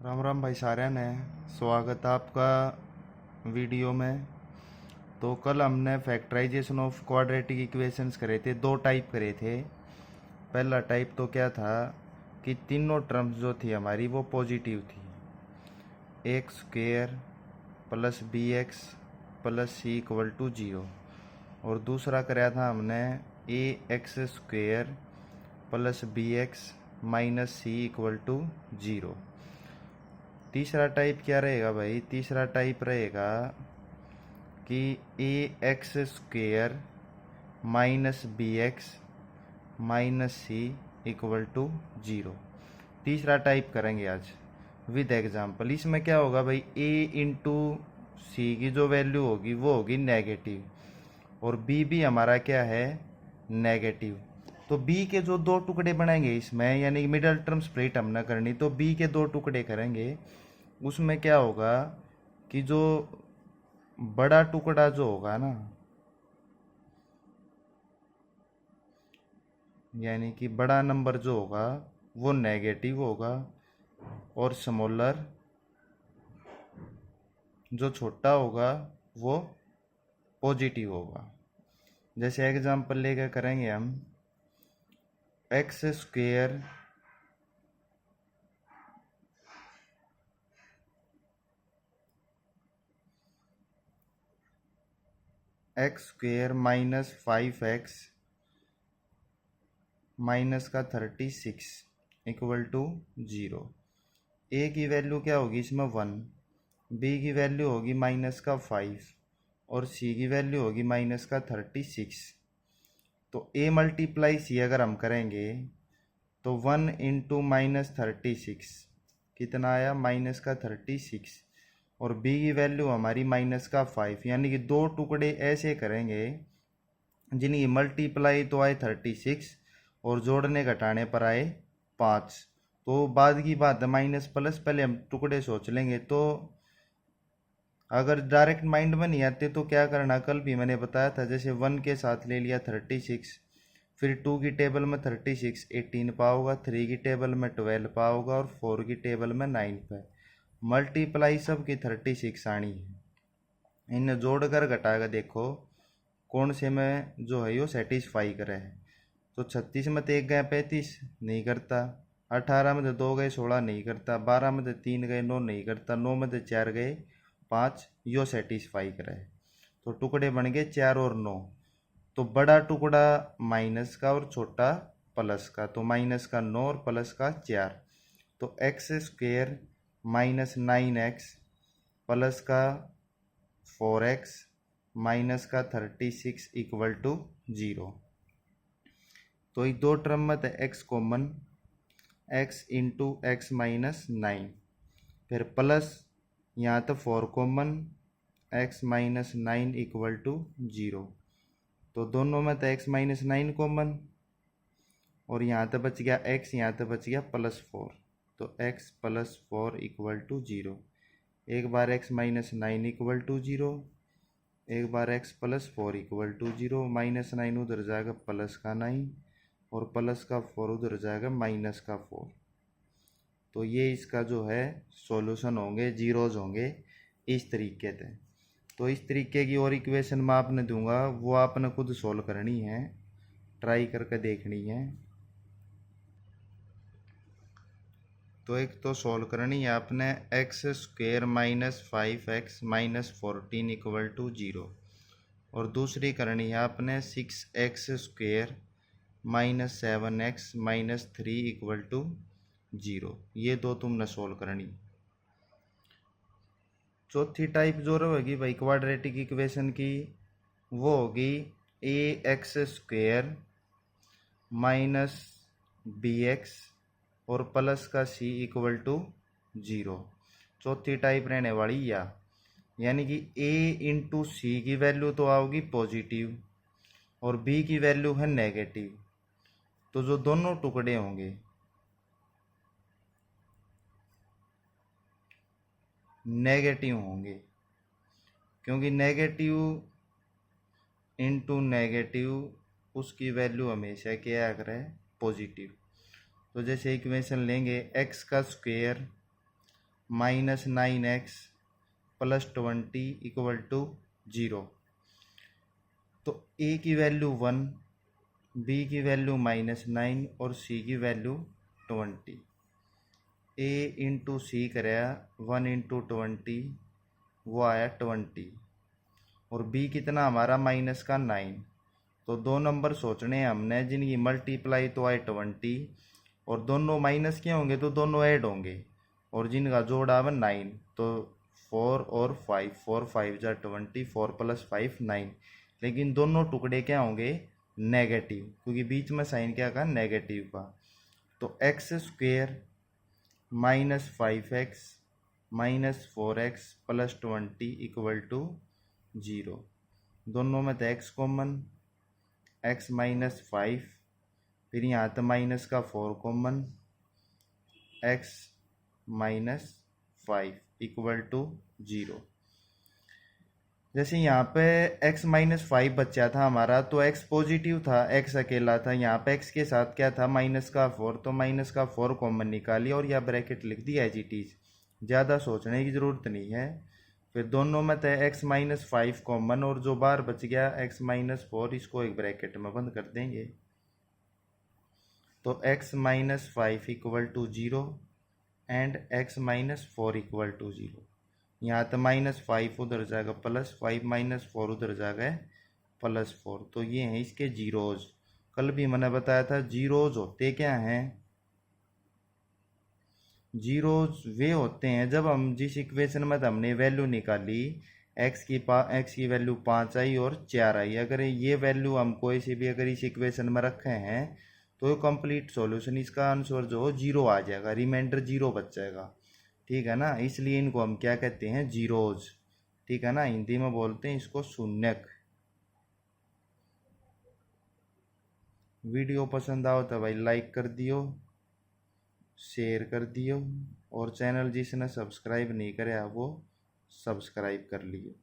राम राम भाई साਰਿਆਂ ने स्वागत है आपका वीडियो में। तो कल हमने फैक्टराइजेशन ऑफ क्वाड्रेटिक इक्वेशंस करे थे, दो टाइप करे थे। पहला टाइप तो क्या था कि तीनों टर्म्स जो थी हमारी वो पॉजिटिव थी, x square plus b x plus c equal to zero. और दूसरा कराया था हमने a x square plus b x minus c equal to zero. तीसरा टाइप क्या रहेगा भाई? तीसरा टाइप रहेगा कि a x square minus b x minus c equal to zero. तीसरा टाइप करेंगे आज विद एग्जाम्पल। इसमें क्या होगा भाई, ए इंटू सी की जो वैल्यू होगी वो होगी नेगेटिव और बी भी हमारा क्या है, नेगेटिव। तो बी के जो दो टुकड़े बनाएंगे इसमें, यानी मिडल टर्म स्प्लिट हमने करनी, तो बी के दो टुकड़े करेंगे। उसमें क्या होगा कि जो बड़ा टुकड़ा जो होगा ना, यानी कि बड़ा नंबर जो होगा वो नेगेटिव होगा और स्मॉलर जो छोटा होगा वो पॉजिटिव होगा। जैसे एग्जांपल लेकर करेंगे हम, x square x square minus 5x minus का 36 इक्वल टू जीरो। ए की वैल्यू क्या होगी इसमें 1, बी की वैल्यू होगी माइनस का 5 और सी की वैल्यू होगी माइनस का 36। तो ए मल्टीप्लाई सी अगर हम करेंगे तो 1 इंटू माइनस 36 कितना आया, माइनस का 36। और बी की वैल्यू हमारी माइनस का 5, यानी कि दो टुकड़े ऐसे करेंगे जिनकी मल्टीप्लाई तो आए 36 और जोड़ने घटाने पर आए 5। तो बाद की बात है, माइनस प्लस पहले हम टुकड़े सोच लेंगे। तो अगर डायरेक्ट माइंड में नहीं आते तो क्या करना, कल भी मैंने बताया था। जैसे 1 के साथ ले लिया 36, फिर 2 की टेबल में 36 18 पाओगा, 3 की टेबल में 12 पाओगा और 4 की टेबल में 9 पे मल्टीप्लाई सब की 36 आनी है। इन्हें जोड़कर घटाकर देखो कौन से में जो है वो सेटिस्फाई करे है। तो 36 में तो 1 गए 35 नहीं करता, 18 में तो 2 गए 16 नहीं करता, 12 में तो 3 गए 9 नहीं करता, 9 में तो 4 गए 5 यो सेटिस्फाई करे। तो टुकड़े बन गए 4 और 9। तो बड़ा टुकड़ा माइनस का और छोटा प्लस का, तो माइनस का 9 और प्लस का 4। तो x square minus 9x plus का 4x माइनस का 36 इक्वल टू जीरो। तो ये दो टर्म में तो x common, x into x minus 9, फिर प्लस यहाँ तो 4 common, x minus 9 equal to zero. तो दोनों में तो x माइनस 9 कॉमन और यहाँ तो बच गया x, यहाँ तो बच गया प्लस 4। तो x plus 4 equal to zero. एक बार x minus 9 equal to zero, एक बार x plus 4 equal to zero. Minus 9 उधर जाएगा प्लस का 9 और प्लस का 4 उधर जाएगा माइनस का 4। तो ये इसका जो है सॉल्यूशन होंगे, जीरोज होंगे इस तरीके से। तो इस तरीके की और इक्वेशन मैं आपने दूंगा, वो आपने खुद सॉल्व करनी है, ट्राई करके देखनी है। तो एक तो सॉल्व करनी है आपने x square minus 5x minus 14 equal to zero, और दूसरी करनी है आपने 6x square minus 7x minus 3 equal to zero. ये दो तुमने सोल्व करनी। चौथी टाइप जो रहेगी भाई क्वाड्रेटिक इक्वेशन की, वो होगी a x square minus b x और प्लस का सी इक्वल टू जीरो। चौथी टाइप रहने वाली या, यानी कि ए इंटू सी की वैल्यू तो आओगी पॉजिटिव और बी की वैल्यू है नेगेटिव। तो जो दोनों टुकड़े होंगे नेगेटिव होंगे, क्योंकि नेगेटिव इंटू नेगेटिव उसकी वैल्यू हमेशा क्या करे, पॉजिटिव। तो जैसे इक्वेशन लेंगे एक्स का स्क्वेयर -9x + 20 = 0। तो a की वैल्यू 1, b की वैल्यू -9 और c की वैल्यू 20। a इंटू सी कराया 1 × 20, वो आया 20, और b कितना हमारा -9। तो दो नंबर सोचने हैं हमने जिनकी मल्टीप्लाई तो आए 20, और दोनों माइनस के होंगे तो दोनों ऐड होंगे, और जिनका जोड़ आवे 9। तो 4 और 5, 4 5 जा 20, 4 + 5 9। लेकिन दोनों टुकड़े क्या होंगे, नेगेटिव, क्योंकि बीच में साइन क्या का, नेगेटिव का। तो x² - 5x - 4x + 20 = 0। दोनों में तो x कॉमन, x - 5, फिर यहाँ तो माइनस का 4 कॉमन, x - 5 = 0। जैसे यहाँ पे x - 5 बचा था हमारा, तो x पॉजिटिव था, x अकेला था। यहाँ पे x के साथ क्या था, माइनस का 4, तो माइनस का 4 कॉमन निकाली और यह ब्रैकेट लिख दिया एज इट इज। ज़्यादा सोचने की ज़रूरत नहीं है। फिर दोनों में था x - 5 कॉमन, और जो बाहर बच गया x - 4, इसको एक ब्रैकेट में बंद कर देंगे। तो x - 5 = 0 एंड x - 4 = 0। यहाँ तो -5 उधर जाएगा +5, -4 उधर जाएगा +4। तो ये हैं इसके जीरोज। कल भी मैंने बताया था जीरोज होते क्या हैं, जीरोज वे होते हैं जब हम जिस इक्वेशन में हमने वैल्यू निकाली, x की वैल्यू 5 आई और 4 आई, अगर ये वैल्यू हम कोई से भी अगर इस इक्वेशन में रखे हैं तो कंप्लीट सॉल्यूशन, इसका आंसर जो हो 0 आ जाएगा, रिमाइंडर 0 बच जाएगा। ठीक है ना, इसलिए इनको हम क्या कहते हैं, जीरोज। ठीक है ना, हिंदी में बोलते हैं इसको शून्यक। वीडियो पसंद आओ तो भाई लाइक कर दियो, शेयर कर दियो, और चैनल जिसने सब्सक्राइब नहीं करे वो सब्सक्राइब कर लियो।